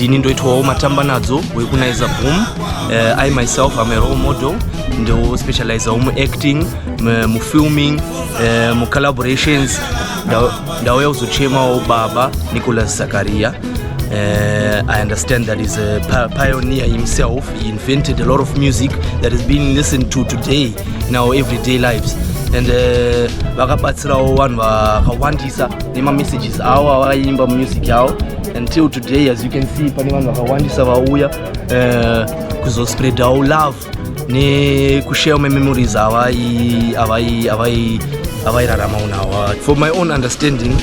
ndini ndoitwawo Matambanadzo weku Naiza boom. I myself am a role model, ndo specialize mu acting, mu filming, mu collaborations. Ndauya kuzochemawo baba Nicholas Zachariah. I understand that he's a pioneer himself. He invented a lot of music that is being listened to today in our everyday lives. And vakabatsirawo vanhu vakawandisa nema messages avo avaimba music yavo. Until today, as you can see, pane vanhu vakawandisa vauya kuzospreadawo love nekushare memories avairarama nawo. For my own understanding,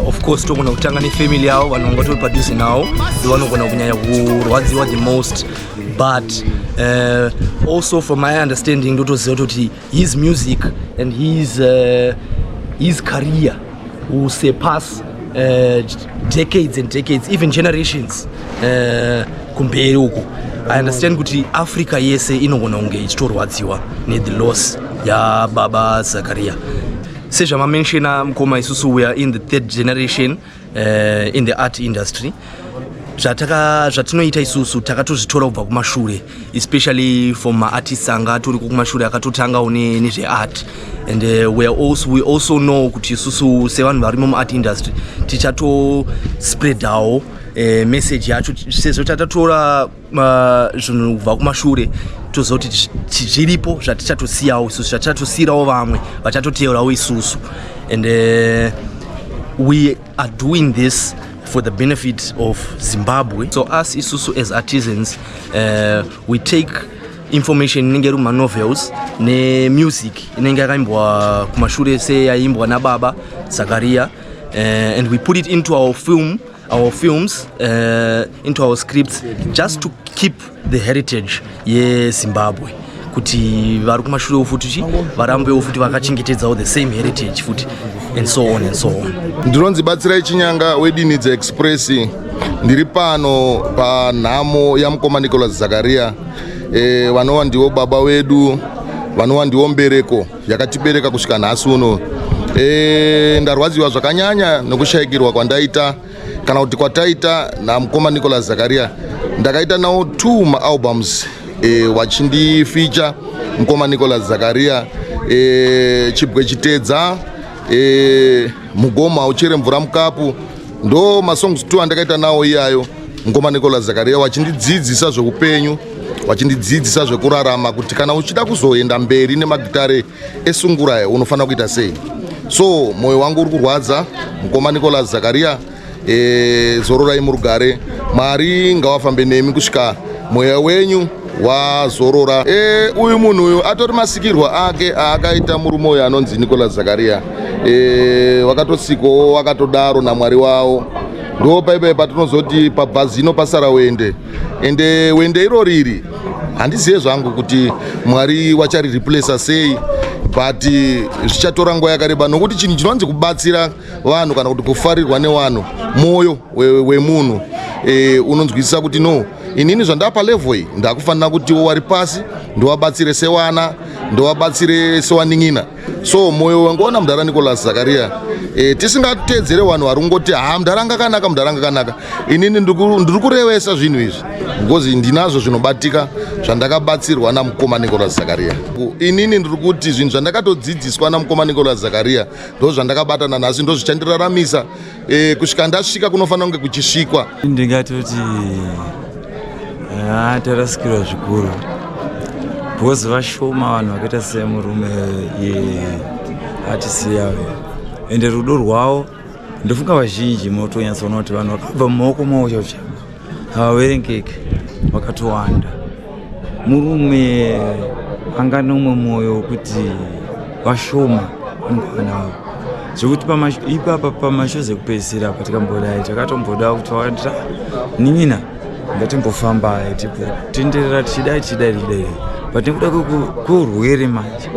of course togona kutanga nefamily yavo vanhu vangatori padhuze nawo ndivanogona kunyanya kurwadziwa the most, but also from my understanding ndotoziva kuti his music and his career will surpass decades and decades, even generations kumberi uko. I understand kuti Africa yese inogona kunge ichitorwadziwa the loss ya baba Zachariah. Sezvamamenshina mukoma isusu we are in the third generation in the art industry. Zvatinoita isusu takatozvitora kubva kumashure, especially for maartists anga turi kumashure akatotangawo nezveart. And we also know kuti isusu sevanhu vari muart industry tichato spreadawo message yacho sezvo tatatora zvinhu kubva kumashure toziva kuti zviripo zvatichatosiyawo isusu, zvatichatosiyirawo vamwe vachatoteerawo isusu. And we are doing this for the benefit of Zimbabwe. So us isusu as artisans, we take information inenge iri mumanovels nemusic inenge yakaimbwa kumashure seyaimbwa nababa Zachariah, and we put it into our films, into our scripts, just to keep the heritage yeZimbabwe, kuti vari kumashure futi varambe futi vakachengetedzawo the same heritage futi, and so on and so on. Ndinonzi Batsirai Chinyanga weDinidza Express. Ndiri pano panhamo yamukoma Nicholas Zachariah. Vanova ndivo baba wedu, vanova ndivo mbereko yakatibereka kusvika nhasi uno. Ndarwadziwa zvakanyanya nokushayikirwa kwandaita kana kuti kwataita namukoma Nicholas Zachariah. Ndakaita nawo 2 maalbums wachindifeature mukoma Nicholas Zachariah, chibwe chitedza, mugoma uchere mvura mukapu, ndo masongs 2 andakaita nawo iyayo mukoma Nicholas Zachariah, wachindidzidzisa zveupenyu, wachindidzidzisa zvekurarama kuti kana uchida kuzoenda mberi nemagitare esungura unofana kuita sei. So moyo wangu uri kurwadza mukoma Nicholas Zachariah, zororai murugare, Mwari ngawafambe nemi kusvika moyo wenyu wazorora. Uyu munhu uyu atori masikirwa ake aakaita murume uyu anonzi Nicholas Zachariah. Wakatosikawo wakatodaro naMwari wawo. Ndo paipai patinozoti pabhazino pasara wende, ende wende iro riri handizive zvangu kuti Mwari wachari replace sei, but zvichatora nguva yakareba nokuti chinhu chinonzi kubatsira vanhu kana kuti kufarirwa nevanhu, moyo wemunhu unonzwisisa kuti no, inini zvandapa level iyi ndakufanira kuti wari pasi ndowabatsire sevana, ndowabatsire sewaning'ina. So moyo wangoona mudhara Nicholas Zachariah, tisingatedzere vanhu vari kungoti mudharanga kanaka, mudharanga kanaka. Inini ndiri kurevesa zvinhu izvi because ndinazvo zvinobatika zvandakabatsirwa namukoma Nicholas Zachariah. Inini ndiri kuti zvinhu zvandakatodzidziswa namukoma Nicholas Zachariah ndo zvandakabatana nazvo, ndo zvichandiraramisa kusvika ndasvika kunofanira kunge kuchisvikwa. Ndingatoti tarasikirwa zvikuru because vashoma vanhu vakaita semurume yeatisiyawe, ende rudo rwavo ndofunga vazhinji munotonyatsaona kuti vanhu vakabva mumaoko mavo chaucha havaverengeke, vakatowanda. Murume anga nomwe mwoyo wekuti vashoma vanhu zvekuti ipapa pamashozi ekupedzisira patikambodai takatomboda kuti wakati nin'ina ngatimbofamba tipo tenderera tichidai but nekuda kweurwere manje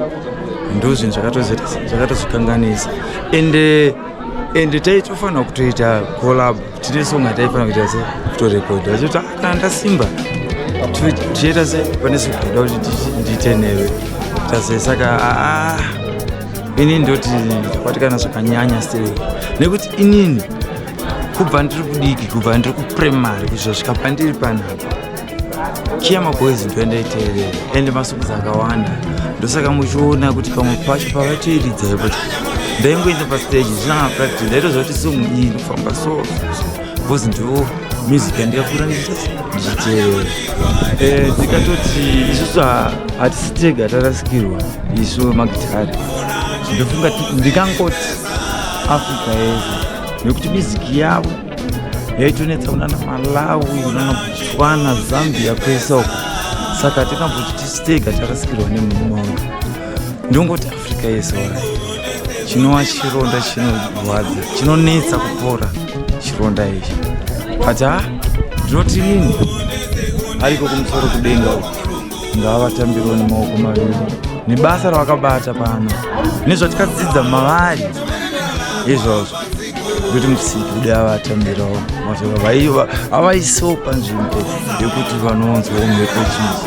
ndo zvinhu zvakatozvikanganisa. Ende taitofanira kutoita collab, tine songa taifanira kuita se kutorekodha vachiti kana ndasimba tichiita se pane zvekuda kuti ndiite newe tase. Saka inini ndoti ndakwatikana zvakanyanya still nekuti inini kubva ndiri kudiki, kubva ndiri kuprimary kuzvosvika pandiri panapa, Kia Maboys ndoendaiteerera ende masuku akawanda. Ndosaka muchiona kuti pamwe pacho pavatoiridza kuti ndaingoenda pastage zvina practice ndaitozoti song iyi inofamba so because ndiwo music yandikakura ndichiteerera. Tikatoti isusu hatisi tega tarasikirwa isu magitari. Ndofunga ndikangoti Africa yese nekuti music yavo yaitonetsa unana Malawi, unana Botswana, Zambia kwese uko. Saka tikamboti tisitega tarasikirwa nemunhu wangu. Ndongoti Africa yese chinova chironda chinorwadza, chinonetsa kupora chironda ichi. Kati ndinoti ini ariko kumusoro kudenga uko ngavavatambirwa nemaoko maviri nebasa ravakabata pano nezvatikadzidza mavari izvozvo kuti musiki kudi avatambirawo mavaiso panzvimbo yekuti vanonzwa mhepo chinzi.